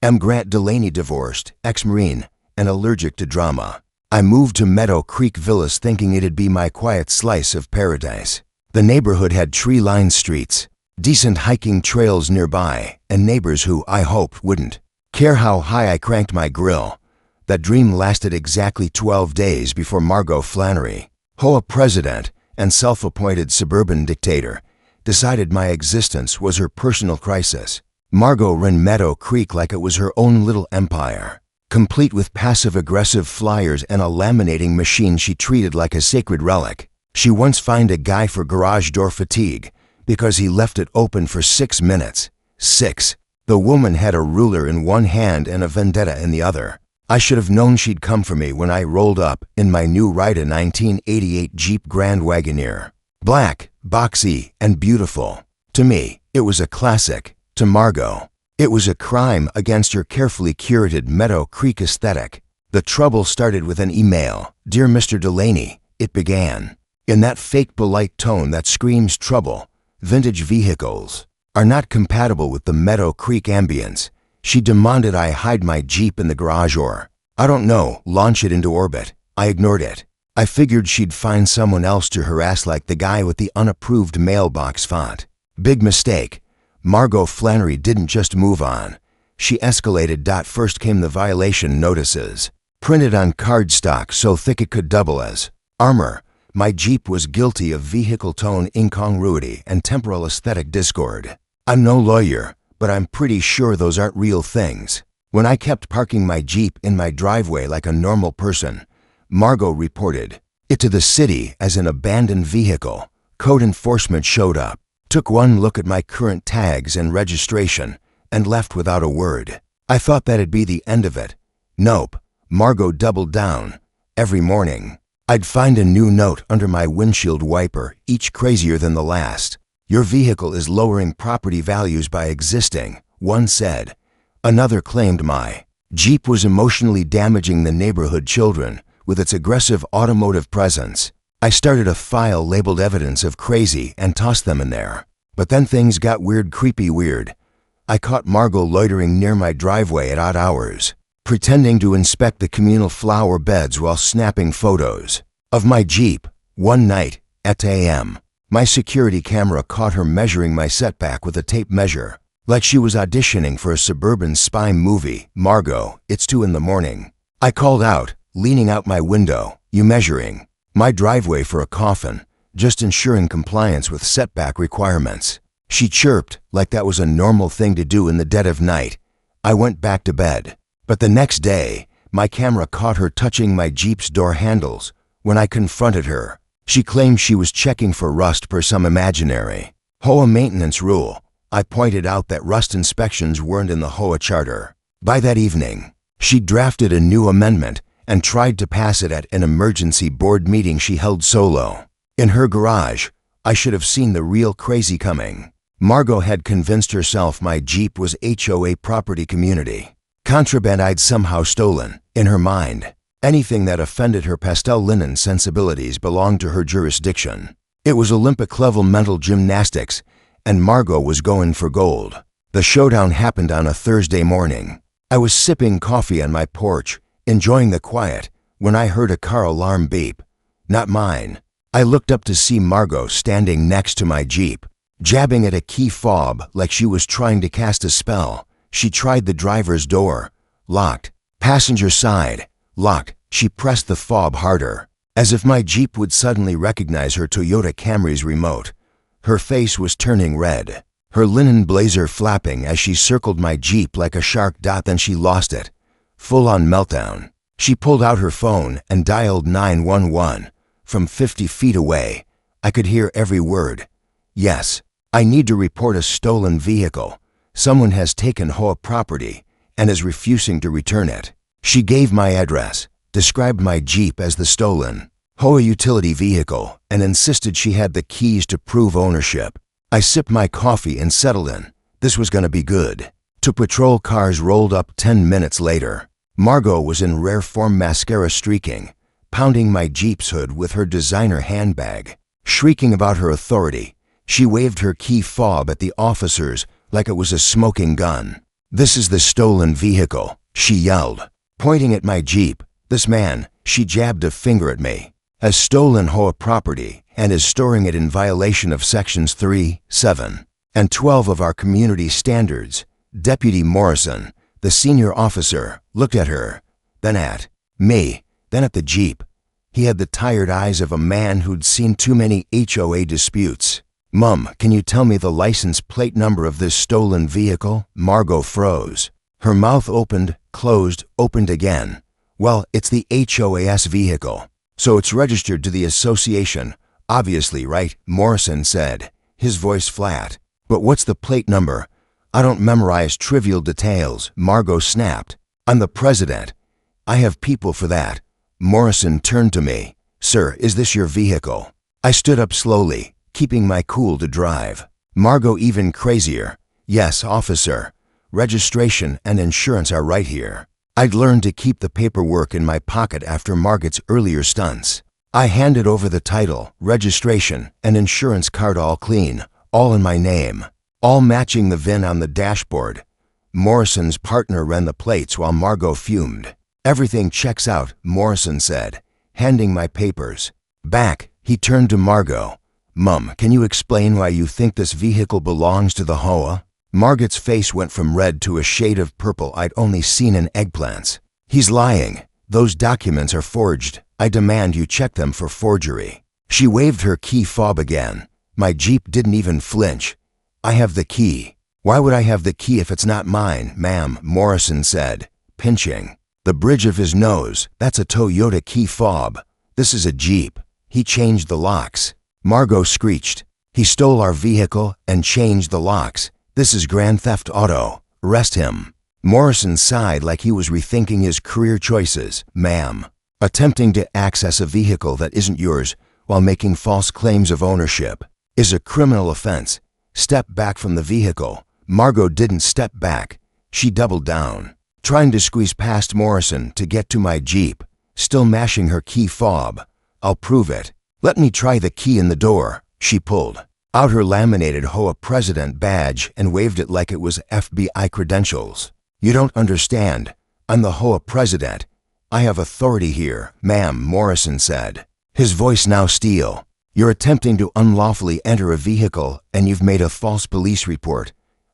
M. Grant Delaney, divorced, ex-Marine, and allergic to drama. I moved to Meadow Creek Villas thinking it'd be my quiet slice of paradise. The neighborhood had tree-lined streets, decent hiking trails nearby, and neighbors who, I hoped, wouldn't care how high I cranked my grill. That dream lasted exactly 12 days before Margot Flannery, HOA president and self-appointed suburban dictator, decided my existence was her personal crisis. Margot ran Meadow Creek like it was her own little empire, complete with passive-aggressive flyers and a laminating machine she treated like a sacred relic. She once fined a guy for garage door fatigue because he left it open for 6 minutes. 6. The woman had a ruler in one hand and a vendetta in the other. I should have known she'd come for me when I rolled up in my new Rida 1988 Jeep Grand Wagoneer. Black, boxy, and beautiful. To me, it was a classic. To Margot, it was a crime against her carefully curated Meadow Creek aesthetic. The trouble started with an email. "Dear Mr. Delaney," it began. In that fake polite tone that screams trouble. Vintage vehicles are not compatible with the Meadow Creek ambience. She demanded I hide my Jeep in the garage or, I don't know, launch it into orbit. I ignored it. I figured she'd find someone else to harass like the guy with the unapproved mailbox font. Big mistake. Margot Flannery didn't just move on. She escalated. First came the violation notices, printed on cardstock so thick it could double as armor. My Jeep was guilty of vehicle tone incongruity and temporal aesthetic discord. I'm no lawyer, but I'm pretty sure those aren't real things. When I kept parking my Jeep in my driveway like a normal person, Margot reported it to the city as an abandoned vehicle. Code enforcement showed up, took one look at my current tags and registration, and left without a word. I thought that'd be the end of it. Nope. Margot doubled down. Every morning, I'd find a new note under my windshield wiper, each crazier than the last. "Your vehicle is lowering property values by existing," one said. Another claimed my Jeep was emotionally damaging the neighborhood children with its aggressive automotive presence. I started a file labeled evidence of crazy and tossed them in there. But then things got weird, creepy weird. I caught Margot loitering near my driveway at odd hours, pretending to inspect the communal flower beds while snapping photos of my Jeep. One night, at 8 a.m., my security camera caught her measuring my setback with a tape measure, like she was auditioning for a suburban spy movie. "Margot, it's 2 in the morning." I called out, leaning out my window. "You measuring my driveway for a coffin, just ensuring compliance with setback requirements." She chirped like that was a normal thing to do in the dead of night. I went back to bed. But the next day, my camera caught her touching my Jeep's door handles. When I confronted her, she claimed she was checking for rust per some imaginary HOA maintenance rule. I pointed out that rust inspections weren't in the HOA charter. By that evening, she drafted a new amendment and tried to pass it at an emergency board meeting she held solo in her garage. I should have seen the real crazy coming. Margot had convinced herself my Jeep was HOA property community contraband I'd somehow stolen. In her mind, anything that offended her pastel linen sensibilities belonged to her jurisdiction. It was Olympic-level mental gymnastics, and Margot was going for gold. The showdown happened on a Thursday morning. I was sipping coffee on my porch, enjoying the quiet, when I heard a car alarm beep. Not mine. I looked up to see Margot standing next to my Jeep, jabbing at a key fob like she was trying to cast a spell. She tried the driver's door. Locked. Passenger side. Locked. She pressed the fob harder, as if my Jeep would suddenly recognize her Toyota Camry's remote. Her face was turning red, her linen blazer flapping as she circled my Jeep like a shark. Then she lost it. Full-on meltdown. She pulled out her phone and dialed 911. From 50 feet away, I could hear every word. "Yes, I need to report a stolen vehicle. Someone has taken HOA property and is refusing to return it." She gave my address, described my Jeep as the stolen HOA utility vehicle, and insisted she had the keys to prove ownership. I sipped my coffee and settled in. This was going to be good. Two patrol cars rolled up 10 minutes later. Margot was in rare form mascara streaking, pounding my Jeep's hood with her designer handbag, shrieking about her authority. She waved her key fob at the officers like it was a smoking gun. "This is the stolen vehicle," she yelled, pointing at my Jeep. "This man," she jabbed a finger at me, "has stolen HOA property and is storing it in violation of Sections 3, 7, and 12 of our community standards." Deputy Morrison, the senior officer, looked at her, then at me, then at the Jeep. He had the tired eyes of a man who'd seen too many HOA disputes. "Mum, can you tell me the license plate number of this stolen vehicle?" Margot froze. Her mouth opened, closed, opened again. "Well, it's the HOAS vehicle, so it's registered to the association. Obviously, right?" Morrison said, his voice flat. "But what's the plate number?" "I don't memorize trivial details," Margot snapped. "I'm the president. I have people for that." Morrison turned to me. "Sir, is this your vehicle?" I stood up slowly, keeping my cool to drive. Margot even crazier. "Yes, officer. Registration and insurance are right here." I'd learned to keep the paperwork in my pocket after Margot's earlier stunts. I handed over the title, registration, and insurance card, all clean, all in my name, all matching the VIN on the dashboard. Morrison's partner ran the plates while Margot fumed. "Everything checks out," Morrison said, handing my papers back. He turned to Margot. "Mum, can you explain why you think this vehicle belongs to the HOA?" Margot's face went from red to a shade of purple I'd only seen in eggplants. "He's lying. Those documents are forged. I demand you check them for forgery." She waved her key fob again. My Jeep didn't even flinch. "I have the key." "Why would I have the key if it's not mine, ma'am?" Morrison said, pinching the bridge of his nose. "That's a Toyota key fob. This is a Jeep." He changed the locks. Margot screeched. "He stole our vehicle and changed the locks. This is grand theft auto. Arrest him." Morrison sighed like he was rethinking his career choices. "Ma'am, attempting to access a vehicle that isn't yours while making false claims of ownership is a criminal offense. Step back from the vehicle." Margot didn't step back. She doubled down, trying to squeeze past Morrison to get to my Jeep, still mashing her key fob. "I'll prove it. Let me try the key in the door." She pulled out her laminated HOA president badge and waved it like it was FBI credentials. "You don't understand. I'm the HOA president. I have authority here, ma'am," Morrison said, his voice now steel. "You're attempting to unlawfully enter a vehicle and you've made a false police report.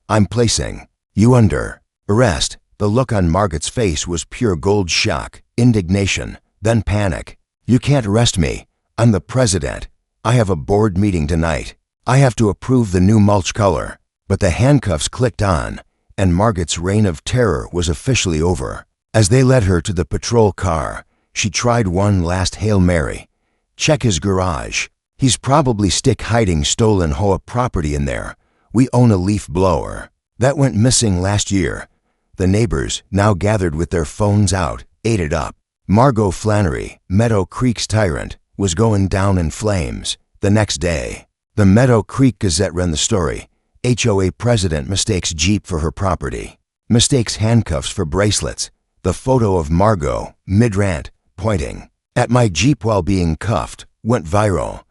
I'm placing you under arrest." The look on Margot's face was pure gold shock, indignation, then panic. "You can't arrest me. I'm the president. I have a board meeting tonight. I have to approve the new mulch color." But the handcuffs clicked on, and Margot's reign of terror was officially over. As they led her to the patrol car, she tried one last Hail Mary. "Check his garage. He's probably hiding stolen HOA property in there. We own a leaf blower that went missing last year." The neighbors, now gathered with their phones out, ate it up. Margot Flannery, Meadow Creek's tyrant, was going down in flames. The next day, the Meadow Creek Gazette ran the story. HOA president mistakes Jeep for her property. Mistakes handcuffs for bracelets. The photo of Margot, mid-rant, pointing at my Jeep while being cuffed, went viral.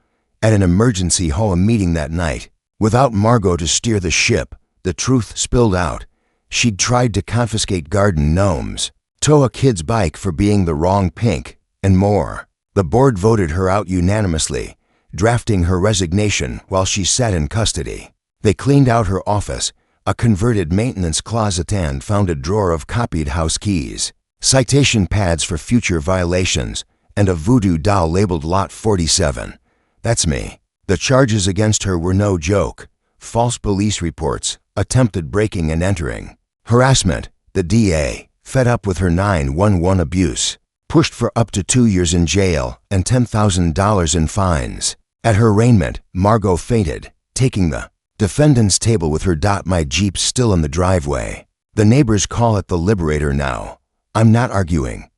At an emergency HOA meeting that night, without Margot to steer the ship, the truth spilled out. She'd tried to confiscate garden gnomes, tow a kid's bike for being the wrong pink, and more. The board voted her out unanimously, drafting her resignation while she sat in custody. They cleaned out her office, a converted maintenance closet, and found a drawer of copied house keys, citation pads for future violations, and a voodoo doll labeled Lot 47. That's me. The charges against her were no joke. False police reports, attempted breaking and entering, harassment. The DA, fed up with her 911 abuse, pushed for up to 2 years in jail and $10,000 in fines. At her arraignment, Margot fainted, taking the defendant's table with her. My Jeep still in the driveway. The neighbors call it the Liberator now. I'm not arguing.